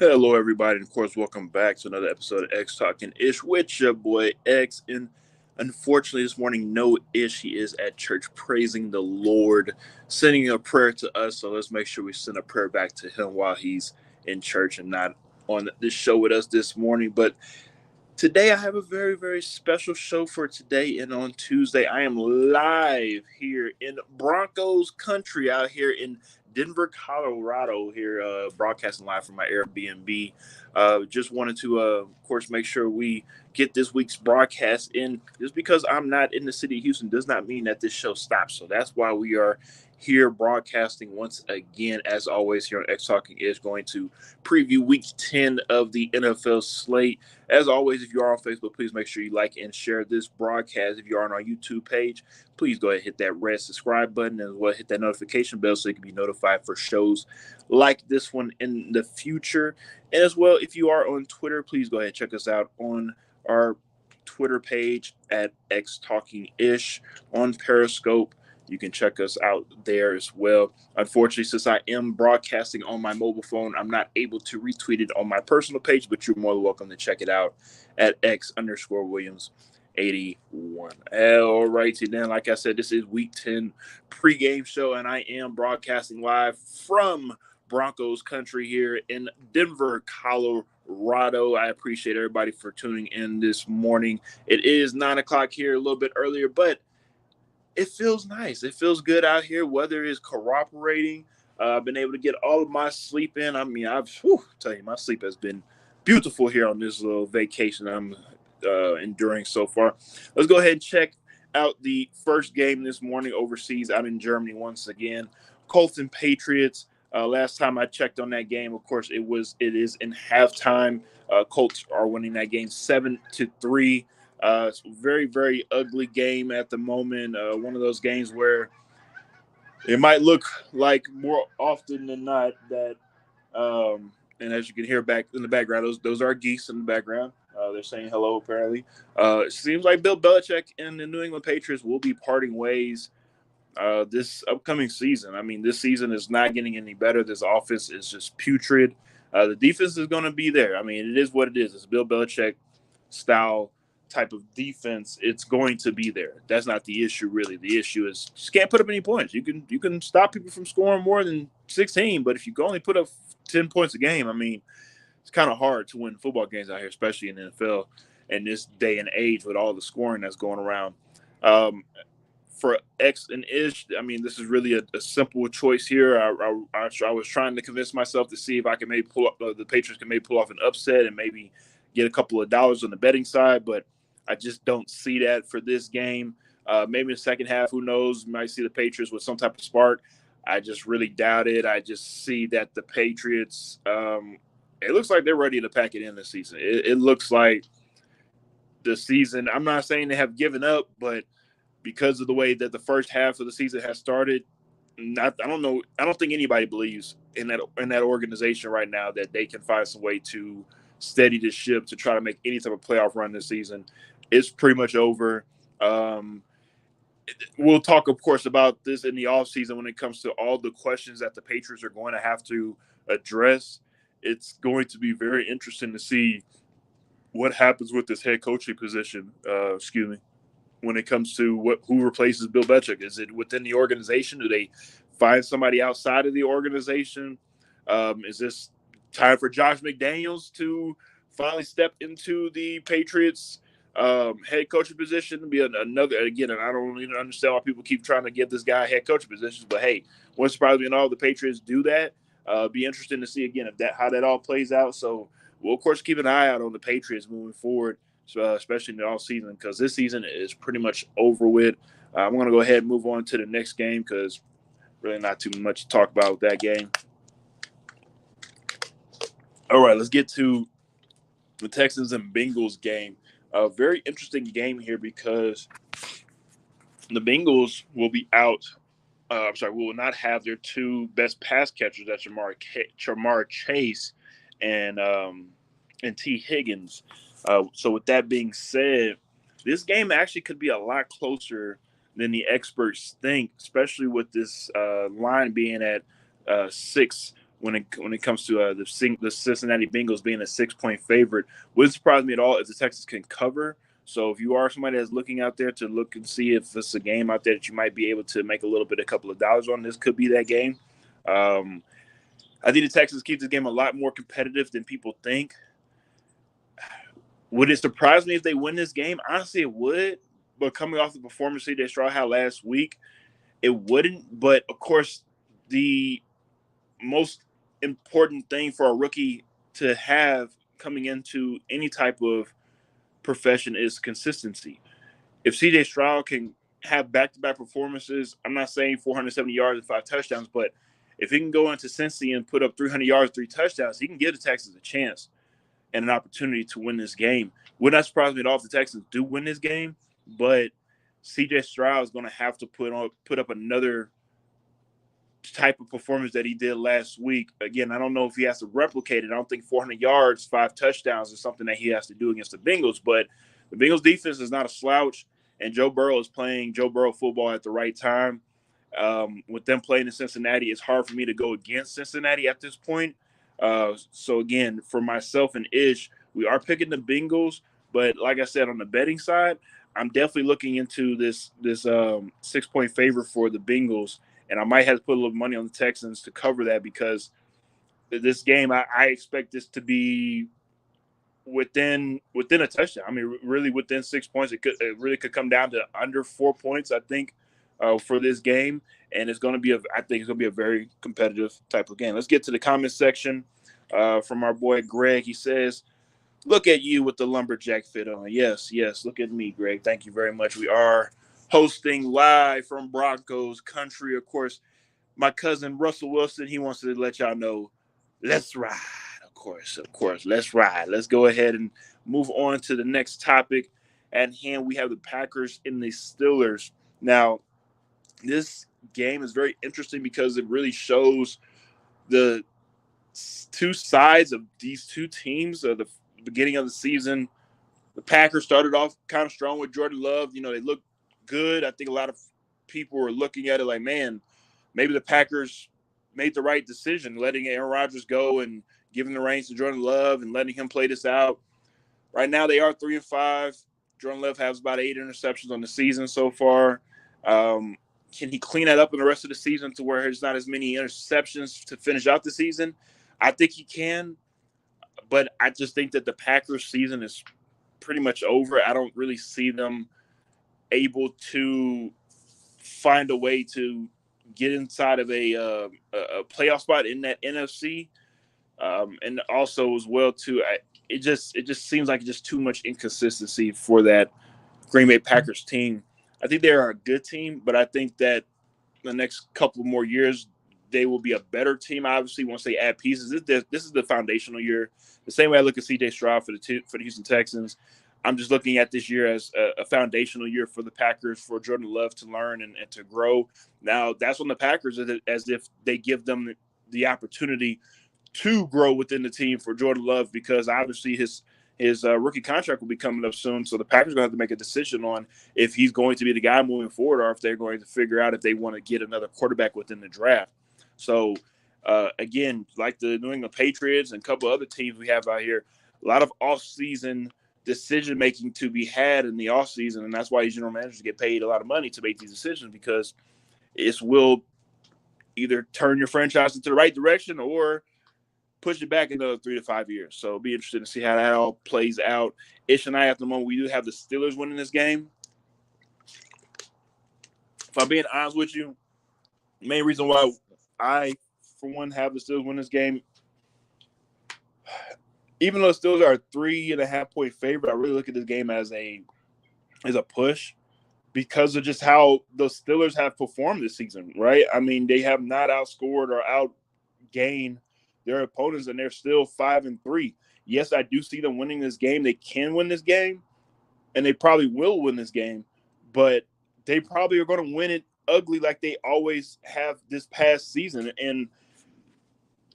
Hello, everybody, and of course, welcome back to another episode of XTalknIsh with your boy X. And unfortunately, this morning, no Ish. He is at church praising the Lord, sending a prayer to us. So let's make sure we send a prayer back to him while he's in church and not on this show with us this morning. But today, I have a very, very special show for today. And on Tuesday, I am live here in Broncos country out here in Denver, Colorado, here broadcasting live from my Airbnb. Just wanted to, of course, make sure we get this week's broadcast in. Just because I'm not in the city of Houston does not mean that this show stops. So that's why we are here broadcasting once again. As always, here on X Talking is going to preview week 10 of the NFL slate. As always, if you are on Facebook, please make sure you like and share this broadcast. If you are on our YouTube page, please go ahead and hit that red subscribe button and as well hit that notification bell so you can be notified for shows like this one in the future. And as well, if you are on Twitter, please go ahead and check us out on our Twitter page at XTalkingIsh on Periscope. You can check us out there as well. Unfortunately, since I am broadcasting on my mobile phone, I'm not able to retweet it on my personal page, but you're more than welcome to check it out at X_Williams81. All righty, then, like I said, this is week 10 pregame show, and I am broadcasting live from Broncos country here in Denver, Colorado. I appreciate everybody for tuning in this morning. It is 9 o'clock here, a little bit earlier, but it feels nice. It feels good out here. Weather is cooperating. I've been able to get all of my sleep in. I mean, tell you, my sleep has been beautiful here on this little vacation I'm enduring so far. Let's go ahead and check out the first game this morning overseas out in Germany once again. Colts and Patriots. Last time I checked on that game, of course, it is in halftime. Colts are winning that game 7-3. It's a very, very ugly game at the moment. One of those games where it might look like more often than not that, and as you can hear back in the background, those are geese in the background. They're saying hello, apparently. It seems like Bill Belichick and the New England Patriots will be parting ways this upcoming season. I mean, this season is not getting any better. This offense is just putrid. The defense is going to be there. I mean, it is what it is. It's Bill Belichick style type of defense. It's going to be there. That's not the issue, really. The issue is just can't put up any points. You can stop people from scoring more than 16, but if you can only put up 10 points a game, I mean, it's kind of hard to win football games out here, especially in the NFL in this day and age with all the scoring that's going around. Um, for X and Ish, I mean, this is really a simple choice here. I was trying to convince myself to see if I can maybe pull up the Patriots can maybe pull off an upset and maybe get a couple of dollars on the betting side, but I just don't see that for this game. Maybe in the second half, who knows? You might see the Patriots with some type of spark. I just really doubt it. I just see that the Patriots, it looks like they're ready to pack it in this season. It looks like the season. I'm not saying they have given up, but because of the way that the first half of the season has started, I don't know. I don't think anybody believes in that organization right now that they can find some way to steady the ship to try to make any type of playoff run this season. It's pretty much over. Um, we'll talk, of course, about this in the offseason when it comes to all the questions that the Patriots are going to have to address. It's going to be very interesting to see what happens with this head coaching position. Excuse me, when it comes to who replaces Bill Belichick. Is it within the organization? Do they find somebody outside of the organization? Is this time for Josh McDaniels to finally step into the Patriots head coaching position? Be another again, and I don't even understand why people keep trying to give this guy head coaching positions. But hey, wouldn't surprise me at all. The Patriots do that. Be interesting to see again if that how that all plays out. So we'll of course keep an eye out on the Patriots moving forward, especially in the off season, because this season is pretty much over with. I'm going to go ahead and move on to the next game because really not too much to talk about with that game. All right, let's get to the Texans and Bengals game. A very interesting game here because the Bengals will be out. I'm sorry, will not have their two best pass catchers. That's Jamar Chase and T. Higgins. So with that being said, this game actually could be a lot closer than the experts think, especially with this line being at 6 when it comes to the Cincinnati Bengals being a 6-point favorite. Wouldn't surprise me at all if the Texans can cover. So if you are somebody that's looking out there to look and see if it's a game out there that you might be able to make a couple of dollars on, this could be that game. I think the Texans keep this game a lot more competitive than people think. Would it surprise me if they win this game? Honestly, it would. But coming off the performance CJ Stroud had last week, it wouldn't. But, of course, the most important thing for a rookie to have coming into any type of profession is consistency. If CJ Stroud can have back-to-back performances, I'm not saying 470 yards and 5 touchdowns, but if he can go into Cincy and put up 300 yards, 3 touchdowns, he can give the Texans a chance and an opportunity to win this game. Would not surprise me at all if the Texans do win this game, but CJ Stroud is going to have to put up another type of performance that he did last week. Again, I don't know if he has to replicate it. I don't think 400 yards, 5 touchdowns is something that he has to do against the Bengals, but the Bengals defense is not a slouch, and Joe Burrow is playing Joe Burrow football at the right time. With them playing in Cincinnati, it's hard for me to go against Cincinnati at this point. So again, for myself and Ish, we are picking the Bengals, but like I said, on the betting side, I'm definitely looking into this 6-point favor for the Bengals, and I might have to put a little money on the Texans to cover that because this game, I expect this to be within a touchdown. I mean, really within 6 points. It really could come down to under 4 points, I think, for this game, and I think it's going to be a very competitive type of game. Let's get to the comment section from our boy Greg. He says, "Look at you with the lumberjack fit on." Yes, look at me, Greg. Thank you very much. We are hosting live from Broncos country. Of course, my cousin Russell Wilson, he wants to let y'all know, let's ride. Of course, let's ride. Let's go ahead and move on to the next topic at hand. We have the Packers and the Steelers. Now, this game is very interesting because it really shows the two sides of these two teams. The beginning of the season, the Packers started off kind of strong with Jordan Love. You know, they looked good. I think a lot of people were looking at it like, man, maybe the Packers made the right decision, letting Aaron Rodgers go and giving the reins to Jordan Love and letting him play this out. Right now, they are 3-5. Jordan Love has about 8 interceptions on the season so far. Can he clean that up in the rest of the season to where there's not as many interceptions to finish out the season? I think he can, but I just think that the Packers season is pretty much over. I don't really see them able to find a way to get inside of a playoff spot in that NFC, and also as well too. It just seems like just too much inconsistency for that Green Bay Packers team. I think they are a good team, but I think that the next couple more years they will be a better team. Obviously, once they add pieces, this is the foundational year. The same way I look at CJ Stroud for the Houston Texans, I'm just looking at this year as a foundational year for the Packers, for Jordan Love to learn and to grow. Now, that's on the Packers, as if they give them the opportunity to grow within the team for Jordan Love, because obviously his rookie contract will be coming up soon. So the Packers are going to have to make a decision on if he's going to be the guy moving forward or if they're going to figure out if they want to get another quarterback within the draft. So, again, like the New England Patriots and a couple other teams we have out here, a lot of off-season decision-making to be had in the off-season, and that's why these general managers get paid a lot of money to make these decisions, because it will either turn your franchise into the right direction or push it back another 3 to 5 years. So it'll be interesting to see how that all plays out. Ish and I, at the moment, we do have the Steelers winning this game. If I'm being honest with you, the main reason why I, for one, have the Steelers win this game, even though the Steelers are a 3.5-point favorite, I really look at this game as a push because of just how the Steelers have performed this season, right? I mean, they have not outscored or outgained their opponents, and they're still 5-3. Yes, I do see them winning this game. They can win this game, and they probably will win this game, but they probably are going to win it ugly like they always have this past season. And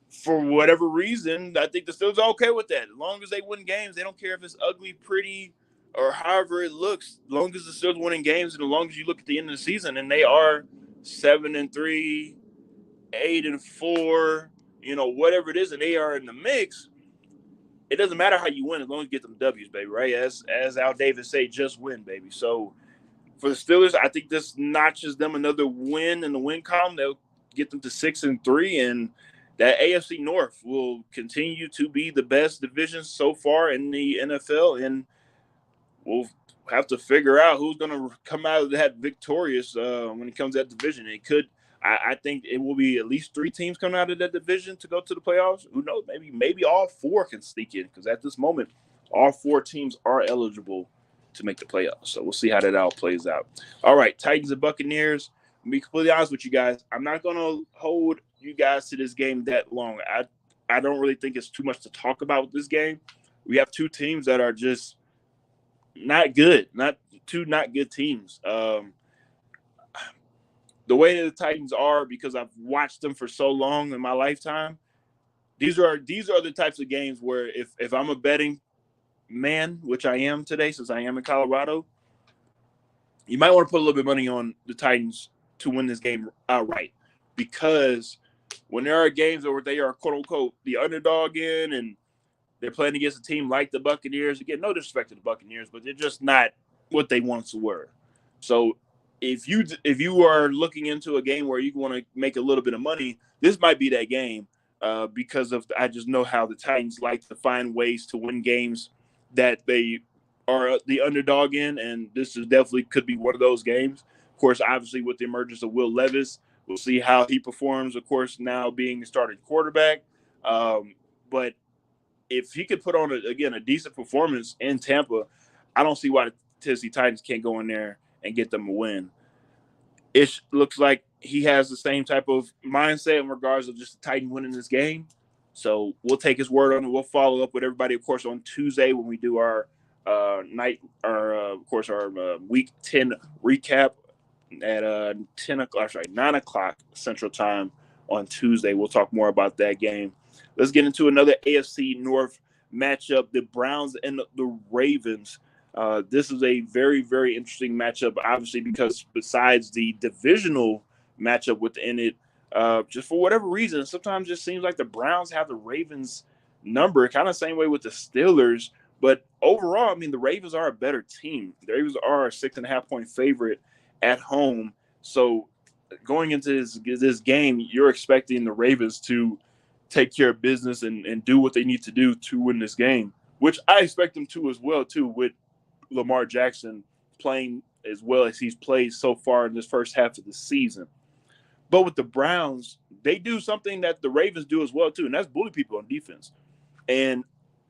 for whatever reason, I think the Steelers are okay with that. As long as they win games, they don't care if it's ugly, pretty, or however it looks. As long as the Steelers winning games, and as long as you look at the end of the season, and they are 7-3, 8-4. whatever it is, and they are in the mix. It doesn't matter how you win as long as you get them W's, baby, right? As Al Davis say, just win, baby. So for the Steelers, I think this notches them another win in the win column. They'll get them to 6-3, and that AFC North will continue to be the best division so far in the NFL, and we'll have to figure out who's going to come out of that victorious when it comes to that division. It could. I think it will be at least 3 teams coming out of that division to go to the playoffs. Who knows? Maybe all 4 can sneak in, because at this moment, all 4 teams are eligible to make the playoffs. So we'll see how that all plays out. All right, Titans and Buccaneers. To be completely honest with you guys, I'm not going to hold you guys to this game that long. I don't really think it's too much to talk about with this game. We have 2 teams that are just not good, not good teams. The way that the Titans are, because I've watched them for so long in my lifetime, these are the types of games where if I'm a betting man, which I am today since I am in Colorado, you might want to put a little bit of money on the Titans to win this game outright, because when there are games where they are quote unquote the underdog in and they're playing against a team like the Buccaneers, again, no disrespect to the Buccaneers, but they're just not what they once were. So if you are looking into a game where you want to make a little bit of money, this might be that game, because I just know how the Titans like to find ways to win games that they are the underdog in, and this is definitely could be one of those games. Of course, obviously with the emergence of Will Levis, we'll see how he performs, of course, now being a starting quarterback. But if he could put on, a decent performance in Tampa, I don't see why the Tennessee Titans can't go in there and get them a win. It looks like he has the same type of mindset in regards of just the Titan winning this game. So we'll take his word on it. We'll follow up with everybody, of course, on Tuesday when we do our Week 10 recap at 9 o'clock Central Time on Tuesday. We'll talk more about that game. Let's get into another AFC North matchup, the Browns and the Ravens. This is a very, very interesting matchup, obviously, because besides the divisional matchup within it, just for whatever reason, sometimes it just seems like the Browns have the Ravens number, kind of same way with the Steelers. But overall, the Ravens are a better team. The Ravens are a 6.5-point favorite at home. So going into this game, you're expecting the Ravens to take care of business and do what they need to do to win this game, which I expect them to as well, too, with Lamar Jackson playing as well as he's played so far in this first half of the season. But with the Browns, they do something that the Ravens do as well, too, and that's bully people on defense. And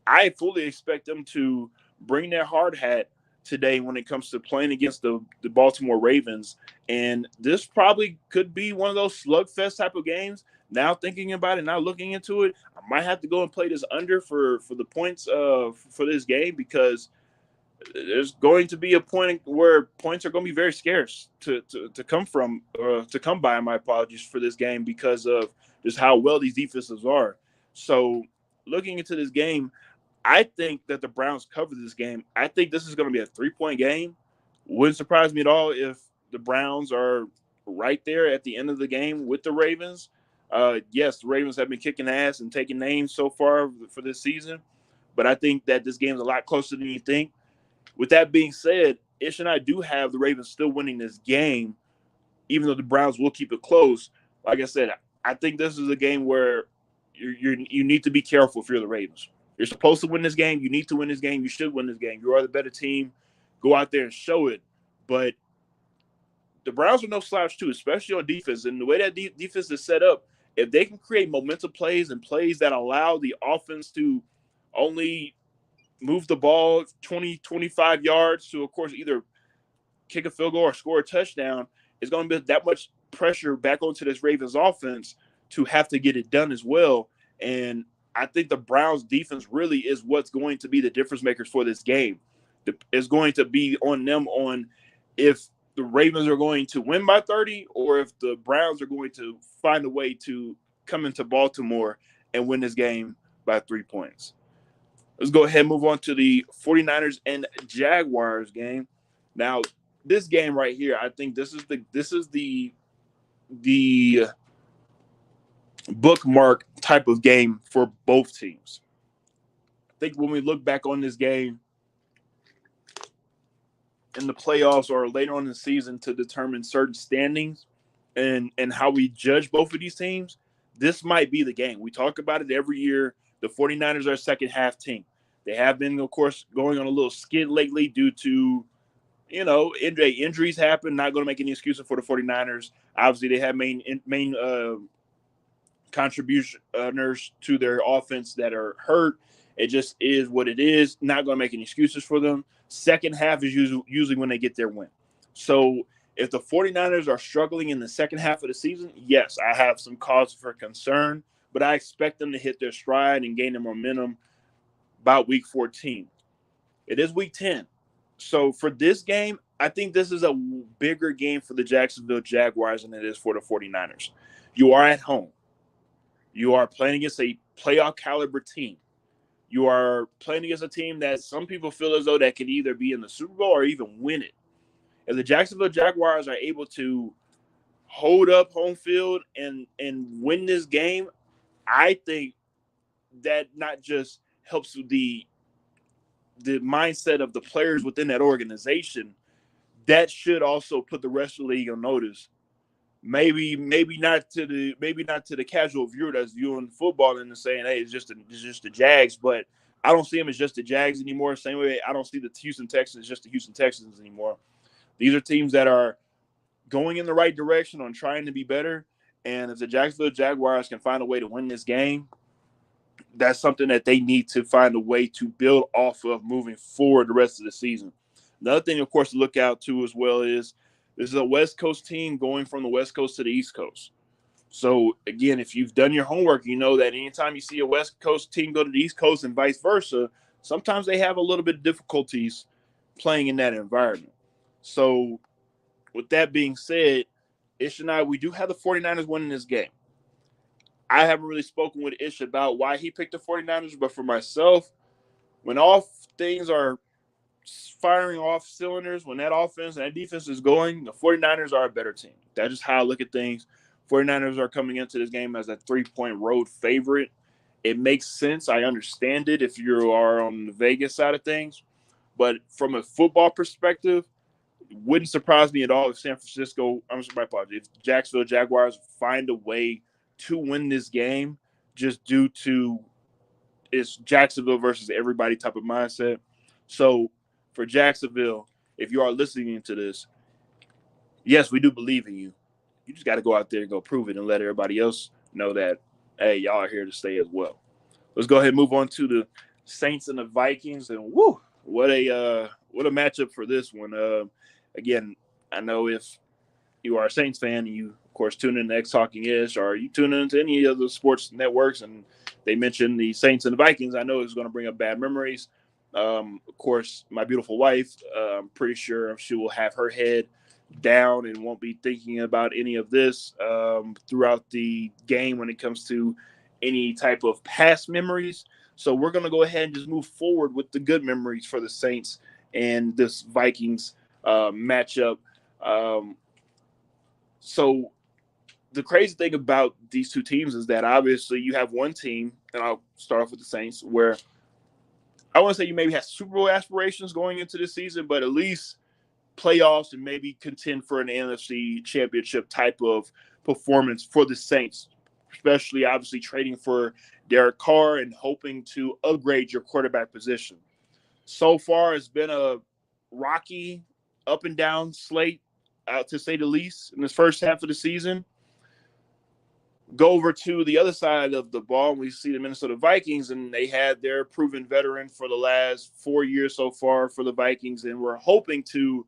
I fully expect them to bring their hard hat today when it comes to playing against the Baltimore Ravens. And this probably could be one of those slugfest type of games. Now thinking about it, now looking into it, I might have to go and play this under for the points for this game, because there's going to be a point where points are going to be very scarce to come by. My apologies for this game, because of just how well these defenses are. So looking into this game, I think that the Browns cover this game. I think this is going to be a 3-point game. Wouldn't surprise me at all if the Browns are right there at the end of the game with the Ravens. Yes, the Ravens have been kicking ass and taking names so far for this season, but I think that this game is a lot closer than you think. With that being said, Ish and I do have the Ravens still winning this game, even though the Browns will keep it close. Like I said, I think this is a game where you need to be careful if you're the Ravens. You're supposed to win this game. You need to win this game. You should win this game. You are the better team. Go out there and show it. But the Browns are no slouch, too, especially on defense. And the way that defense is set up, if they can create momentum plays and plays that allow the offense to only move the ball 20, 25 yards to, of course, either kick a field goal or score a touchdown, it's going to be that much pressure back onto this Ravens offense to have to get it done as well. And I think the Browns defense really is what's going to be the difference makers for this game. It's going to be on them on if the Ravens are going to win by 30 or if the Browns are going to find a way to come into Baltimore and win this game by 3 points. Let's go ahead and move on to the 49ers and Jaguars game. Now, this game right here, I think this is the bookmark type of game for both teams. I think when we look back on this game in the playoffs or later on in the season to determine certain standings and how we judge both of these teams, this might be the game. We talk about it every year. The 49ers are a second half team. They have been, of course, going on a little skid lately due to, injuries happen. Not going to make any excuses for the 49ers. Obviously, they have main contributors to their offense that are hurt. It just is what it is. Not going to make any excuses for them. Second half is usually when they get their win. So if the 49ers are struggling in the second half of the season, yes, I have some cause for concern, but I expect them to hit their stride and gain their momentum about week 14. It is week 10. So for this game, I think this is a bigger game for the Jacksonville Jaguars than it is for the 49ers. You are at home. You are playing against a playoff caliber team. You are playing against a team that some people feel as though that can either be in the Super Bowl or even win it. If the Jacksonville Jaguars are able to hold up home field and win this game, I think that not just helps with the mindset of the players within that organization, that should also put the rest of the league on notice. Maybe not to the casual viewer that's viewing football and saying, "Hey, it's just the Jags," but I don't see them as just the Jags anymore. Same way I don't see the Houston Texans as just the Houston Texans anymore. These are teams that are going in the right direction on trying to be better. And if the Jacksonville Jaguars can find a way to win this game, that's something that they need to find a way to build off of moving forward the rest of the season. Another thing, of course, to look out to as well is this is a West Coast team going from the West Coast to the East Coast. So, again, if you've done your homework, you know that anytime you see a West Coast team go to the East Coast and vice versa, sometimes they have a little bit of difficulties playing in that environment. So, with that being said, Ish and I, we do have the 49ers winning this game. I haven't really spoken with Ish about why he picked the 49ers, but for myself, when all things are firing off cylinders, when that offense and that defense is going, the 49ers are a better team. That's just how I look at things. 49ers are coming into this game as a 3-point road favorite. It makes sense. I understand it if you are on the Vegas side of things. But from a football perspective, it wouldn't surprise me at all if my apologies, if Jacksonville Jaguars find a way to win this game just due to it's Jacksonville versus everybody type of mindset. So for Jacksonville, if you are listening to this, yes, we do believe in you. You just got to go out there and go prove it and let everybody else know that, hey, y'all are here to stay as well. Let's go ahead and move on to the Saints and the Vikings. And woo, what a matchup for this one. Again, I know if you are a Saints fan, you of course tune in to XTalknIsh, or you tune into any of the sports networks, and they mention the Saints and the Vikings. I know it's going to bring up bad memories. Of course, my beautiful wife, I'm pretty sure she will have her head down and won't be thinking about any of this throughout the game when it comes to any type of past memories. So we're going to go ahead and just move forward with the good memories for the Saints and this Vikings matchup. So the crazy thing about these two teams is that obviously you have one team, and I'll start off with the Saints, where I want to say you maybe have Super Bowl aspirations going into the season, but at least playoffs and maybe contend for an NFC championship type of performance for the Saints, especially obviously trading for Derek Carr and hoping to upgrade your quarterback position. So far, it's been a rocky, up and down slate, to say the least, in this first half of the season. Go over to the other side of the ball, and we see the Minnesota Vikings, and they had their proven veteran for the last 4 years so far for the Vikings, and we're hoping to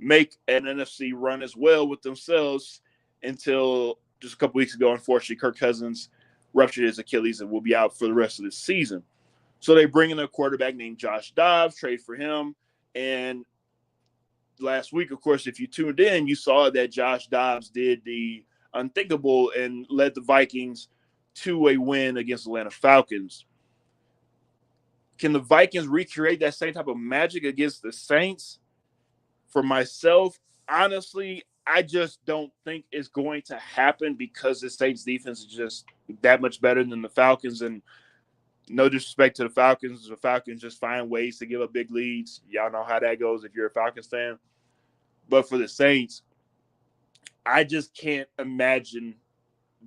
make an NFC run as well with themselves until just a couple weeks ago, unfortunately, Kirk Cousins ruptured his Achilles and will be out for the rest of the season. So they bring in a quarterback named Josh Dobbs, trade for him, and last week, of course, if you tuned in, you saw that Josh Dobbs did the unthinkable and led the Vikings to a win against the Atlanta Falcons. Can the Vikings recreate that same type of magic against the Saints? For myself, honestly, I just don't think it's going to happen because the Saints defense is just that much better than the Falcons. And no disrespect to the Falcons just find ways to give up big leads. Y'all know how that goes if you're a Falcons fan. But for the Saints, I just can't imagine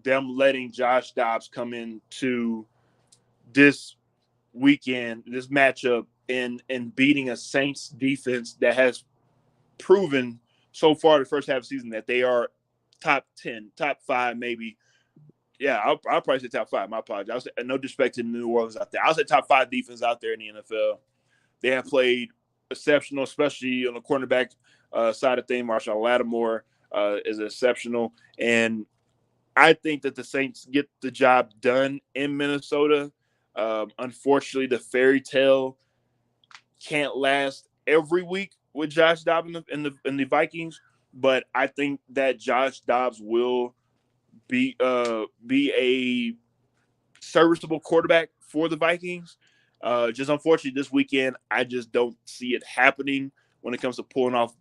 them letting Josh Dobbs come into this weekend, this matchup, and beating a Saints defense that has proven so far the first half of the season that they are top 10, top 5, maybe. Yeah, I'll probably say top 5. My apologies. I'll say, no disrespect to New Orleans out there. I'll say top 5 defense out there in the NFL. They have played exceptional, especially on the cornerback side of things. Marshawn Lattimore is exceptional. And I think that the Saints get the job done in Minnesota. Unfortunately, the fairy tale can't last every week with Josh Dobbs in the Vikings, but I think that Josh Dobbs will be a serviceable quarterback for the Vikings. Just unfortunately this weekend, I just don't see it happening when it comes to pulling off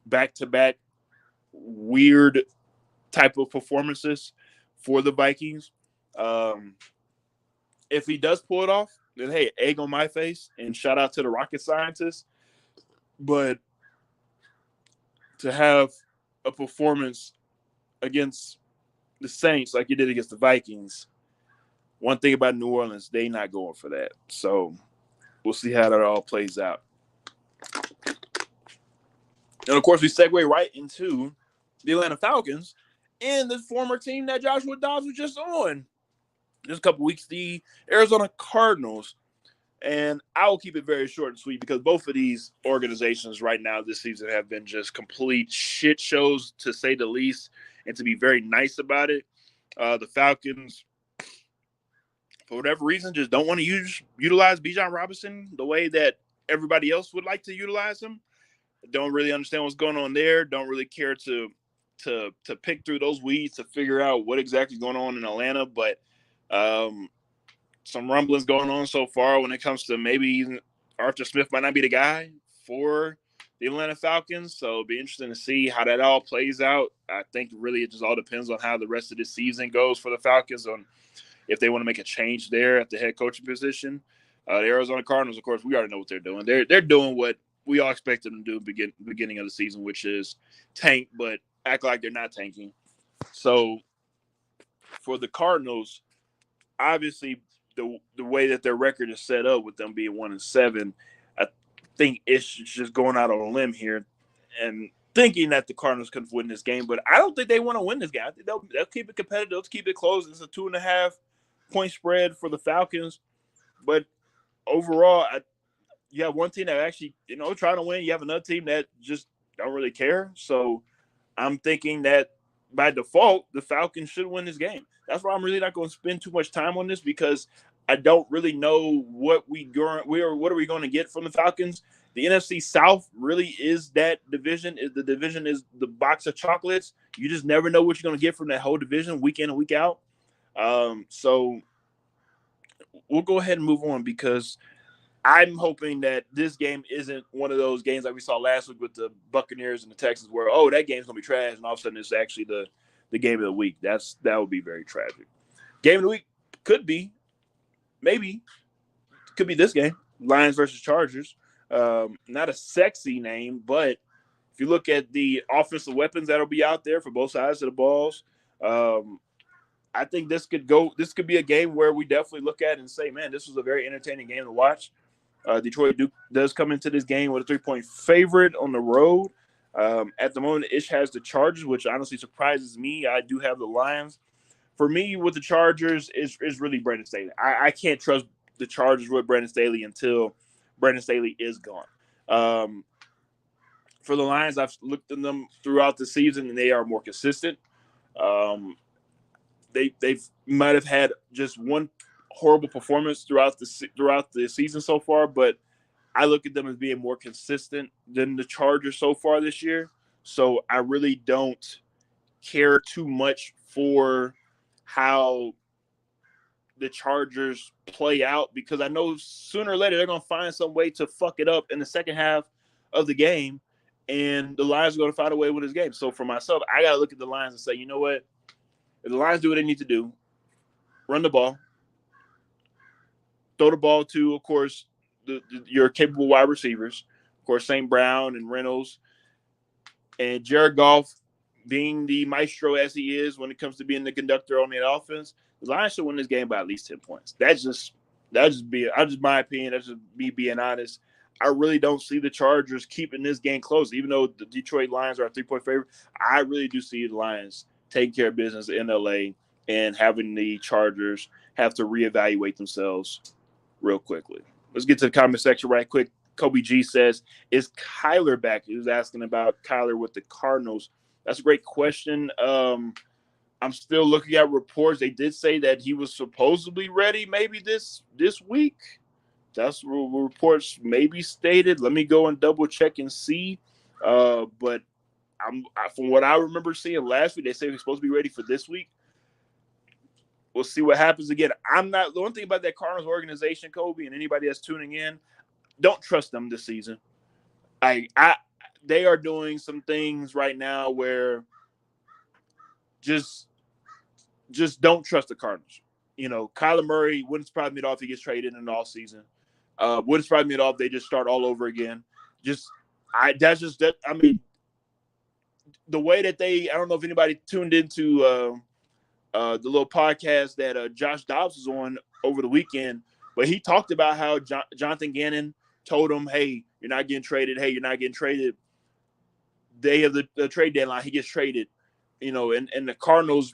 back-to-back weird type of performances for the Vikings. If he does pull it off, then hey, egg on my face, and shout out to the rocket scientists. But to have a performance against the Saints like you did against the Vikings, one thing about New Orleans, they not going for that. So we'll see how that all plays out. And of course, we segue right into the Atlanta Falcons and the former team that Joshua Dobbs was just on. Just a couple weeks, the Arizona Cardinals. And I will keep it very short and sweet because both of these organizations right now this season have been just complete shit shows, to say the least, and to be very nice about it. The Falcons, for whatever reason, just don't want to utilize Bijan Robinson the way that everybody else would like to utilize him. Don't really understand what's going on there. Don't really care to pick through those weeds to figure out what exactly is going on in Atlanta. But some rumblings going on so far when it comes to maybe Arthur Smith might not be the guy for the Atlanta Falcons. So it'll be interesting to see how that all plays out. I think really it just all depends on how the rest of the season goes for the Falcons, on if they want to make a change there at the head coaching position. The Arizona Cardinals, of course, we already know what they're doing. They're doing what we all expected them to do beginning of the season, which is tank, but act like they're not tanking. So for the Cardinals, obviously the way that their record is set up with them being 1-7, I think it's just going out on a limb here and thinking that the Cardinals could win this game, but I don't think they want to win this game. I think they'll keep it competitive. They'll keep it close. It's a 2.5 point spread for the Falcons, but overall, you have one team that actually, trying to win. You have another team that just don't really care. So I'm thinking that by default, the Falcons should win this game. That's why I'm really not going to spend too much time on this, because I don't really know what what are we going to get from the Falcons. The NFC South really is that division. The division is the box of chocolates. You just never know what you're going to get from that whole division week in and week out. So we'll go ahead and move on, because I'm hoping that this game isn't one of those games like we saw last week with the Buccaneers and the Texans where, that game's going to be trash, and all of a sudden it's actually the game of the week. That would be very tragic. Game of the week could be this game, Lions versus Chargers. Not a sexy name, but if you look at the offensive weapons that'll be out there for both sides of the balls, I think this could be a game where we definitely look at it and say, man, this was a very entertaining game to watch. Detroit does come into this game with a 3-point favorite on the road. At the moment, Ish has the Chargers, which honestly surprises me. I do have the Lions. For me, with the Chargers, is really Brandon Staley. I can't trust the Chargers with Brandon Staley until Brandon Staley is gone. For the Lions, I've looked at them throughout the season, and they are more consistent. They've might have had just one horrible performance throughout the season so far, but I look at them as being more consistent than the Chargers so far this year. So I really don't care too much for how the Chargers play out, because I know sooner or later they're going to find some way to fuck it up in the second half of the game. and the Lions are going to find a way to win this game. So for myself, I got to look at the Lions and say, you know what? If the Lions do what they need to do, run the ball, throw the ball to, of course, your capable wide receivers, of course, St. Brown and Reynolds, and Jared Goff being the maestro as he is when it comes to being the conductor on the offense, the Lions should win this game by at least 10 points. That's just my opinion. That's just me being honest. I really don't see the Chargers keeping this game close, even though the Detroit Lions are a 3-point favorite. I really do see the Lions taking care of business in LA and having the Chargers have to reevaluate themselves real quickly. Let's get to the comment section right quick. Kobe G says, is Kyler back? He was asking about Kyler with the Cardinals. That's a great question. I'm still looking at reports. They did say that he was supposedly ready maybe this week. That's what reports maybe stated. Let me go and double check and see. But from what I remember seeing last week, they said he was supposed to be ready for this week. We'll see what happens again. The one thing about that Cardinals organization, Kobe, and anybody that's tuning in, don't trust them this season. They are doing some things right now where just don't trust the Cardinals. You know, Kyler Murray wouldn't surprise me at all if he gets traded in the offseason. Wouldn't surprise me at all if they just start all over again. I mean, the way that I don't know if anybody tuned into the little podcast that Josh Dobbs was on over the weekend, but he talked about how Jonathan Gannon told him, hey, you're not getting traded. Hey, you're not getting traded. Day of the trade deadline, he gets traded. You know, and the Cardinals,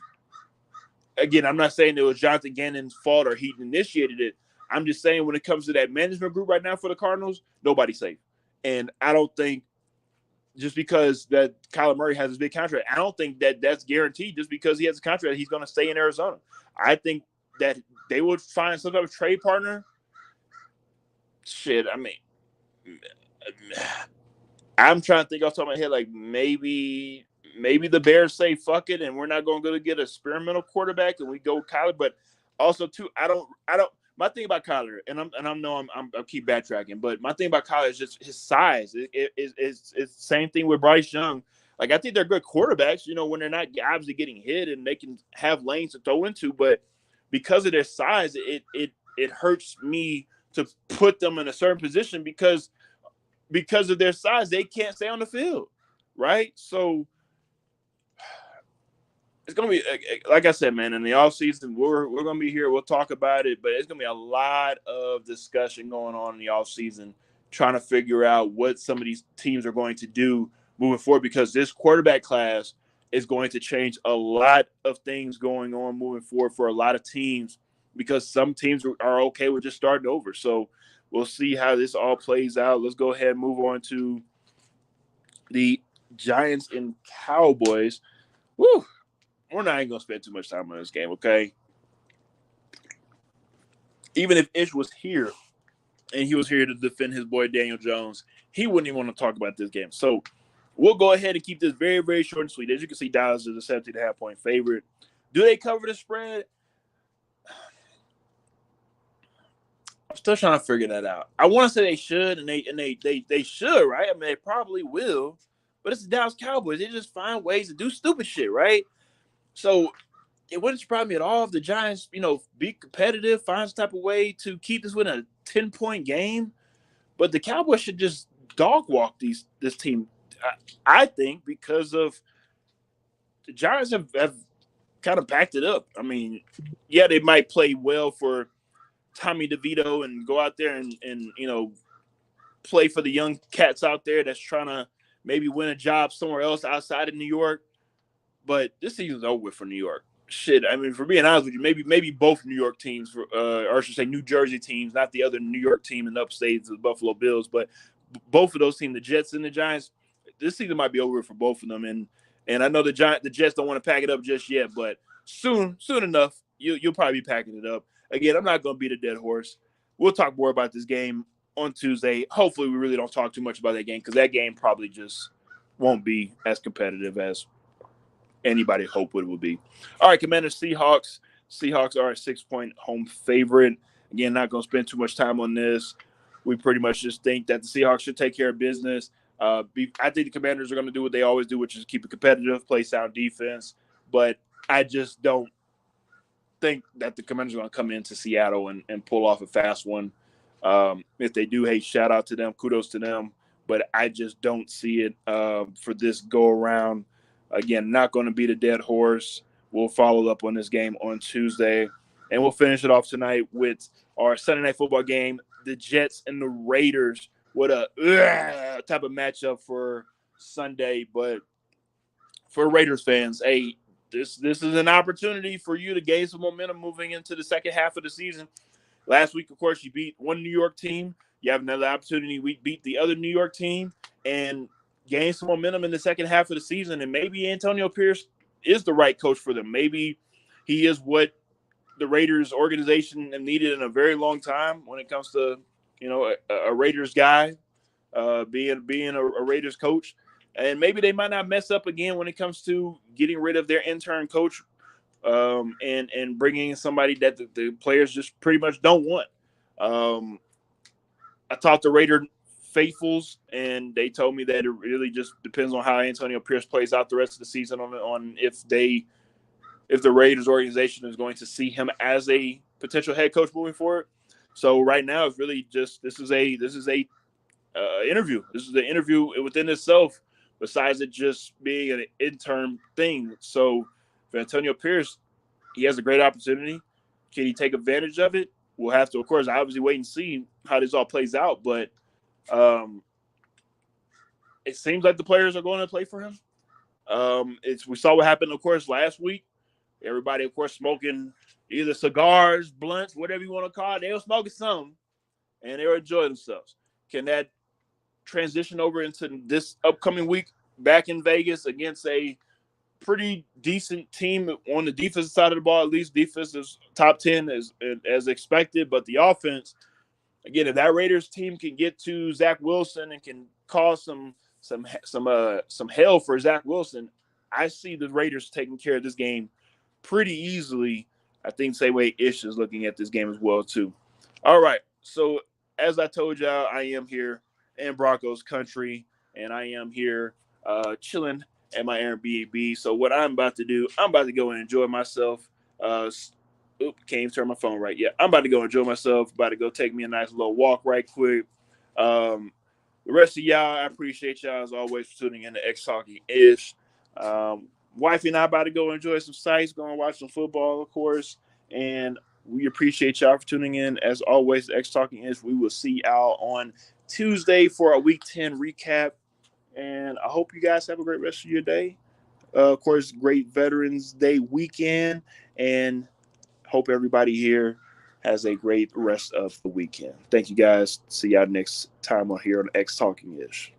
again, I'm not saying it was Jonathan Gannon's fault or he initiated it. I'm just saying when it comes to that management group right now for the Cardinals, nobody's safe. And I don't think just because that Kyler Murray has his big contract, I don't think that that's guaranteed just because he has a contract he's going to stay in Arizona. I think that they would find some type of trade partner. Shit, I mean, I'm trying to think off the top of my head, like maybe the Bears say fuck it and we're not going to go get an experimental quarterback and we go Kyler. But also too, I don't. My thing about Kyler, and I keep backtracking, but my thing about Kyler is just his size. It's the same thing with Bryce Young. Like I think they're good quarterbacks, you know, when they're not obviously getting hit and they can have lanes to throw into. But because of their size, it hurts me to put them in a certain position because of their size, they can't stay on the field, right? So it's going to be, like I said, man, in the offseason, we're going to be here. We'll talk about it, but it's going to be a lot of discussion going on in the offseason trying to figure out what some of these teams are going to do moving forward because this quarterback class is going to change a lot of things going on moving forward for a lot of teams because some teams are okay with just starting over. So we'll see how this all plays out. Let's go ahead and move on to the Giants and Cowboys. Woo! We're not even going to spend too much time on this game, okay? Even if Ish was here and he was here to defend his boy Daniel Jones, he wouldn't even want to talk about this game. So we'll go ahead and keep this very, very short and sweet. As you can see, Dallas is a 17.5-point favorite. Do they cover the spread? I'm still trying to figure that out. I want to say they should, and they should, right? I mean, they probably will. But it's the Dallas Cowboys. They just find ways to do stupid shit, right? So it wouldn't surprise me at all if the Giants, you know, be competitive, find some type of way to keep this within a 10-point game. But the Cowboys should just dog walk this team, I think, because of the Giants have kind of backed it up. I mean, yeah, they might play well for Tommy DeVito and go out there and you know, play for the young cats out there that's trying to maybe win a job somewhere else outside of New York. But this season's over with for New York. Shit, I mean, for being honest with you, maybe both New York teams, or I should say New Jersey teams, not the other New York team in the upstate, the Buffalo Bills, but both of those teams, the Jets and the Giants, this season might be over for both of them. And I know the Jets don't want to pack it up just yet, but soon enough, you'll probably be packing it up. Again, I'm not going to beat a dead horse. We'll talk more about this game on Tuesday. Hopefully, we really don't talk too much about that game because that game probably just won't be as competitive as anybody hoped it would be. All right, Commanders, Seahawks. Seahawks are a 6-point home favorite. Again, not going to spend too much time on this. We pretty much just think that the Seahawks should take care of business. I think the Commanders are going to do what they always do, which is keep it competitive, play sound defense. But I just don't think that the Commanders are going to come into Seattle and pull off a fast one. If they do, hey, shout out to them, kudos to them. But I just don't see it for this go around. Again, not going to be the dead horse. We'll follow up on this game on Tuesday, and we'll finish it off tonight with our Sunday night football game, the Jets and the Raiders. What a type of matchup for Sunday, but for Raiders fans, hey, this is an opportunity for you to gain some momentum moving into the second half of the season. Last week, of course, you beat one New York team. You have another opportunity. We beat the other New York team and gain some momentum in the second half of the season. And maybe Antonio Pierce is the right coach for them. Maybe he is what the Raiders organization have needed in a very long time when it comes to, a Raiders guy being a Raiders coach. And maybe they might not mess up again when it comes to getting rid of their intern coach and bringing in somebody that the players just pretty much don't want. I talked to Raider faithfuls, and they told me that it really just depends on how Antonio Pierce plays out the rest of the season on if the Raiders organization is going to see him as a potential head coach moving forward. So right now, it's really just this is a interview. This is the interview within itself. Besides it just being an intern thing, so for Antonio Pierce, he has a great opportunity. Can he take advantage of it? We'll have to, of course, obviously wait and see how this all plays out. But it seems like the players are going to play for him. We saw what happened, of course, last week. Everybody, of course, smoking either cigars, blunts, whatever you want to call it. They were smoking something, and they were enjoying themselves. Can that transition over into this upcoming week back in Vegas against a pretty decent team on the defensive side of the ball? At least defense is top 10 as expected, but the offense, again, if that Raiders team can get to Zach Wilson and can cause some hell for Zach Wilson, I see the Raiders taking care of this game pretty easily. I think same way Ish is looking at this game as well too. All right, so as I told y'all, I am here in Broncos country, and I am here chilling at my Airbnb. So what I'm about to do, I'm about to go and enjoy myself. Can't even turn my phone right. Yeah, I'm about to go enjoy myself. About to go take me a nice little walk right quick. The rest of y'all, I appreciate y'all as always for tuning in to XTalknIsh. Wifey and I about to go enjoy some sights, go and watch some football, of course. And we appreciate y'all for tuning in. As always, XTalknIsh. We will see y'all on Tuesday for our Week 10 recap. And I hope you guys have a great rest of your day. Of course, great Veterans Day weekend. And hope everybody here has a great rest of the weekend. Thank you guys. See y'all next time on here on XTalknIsh.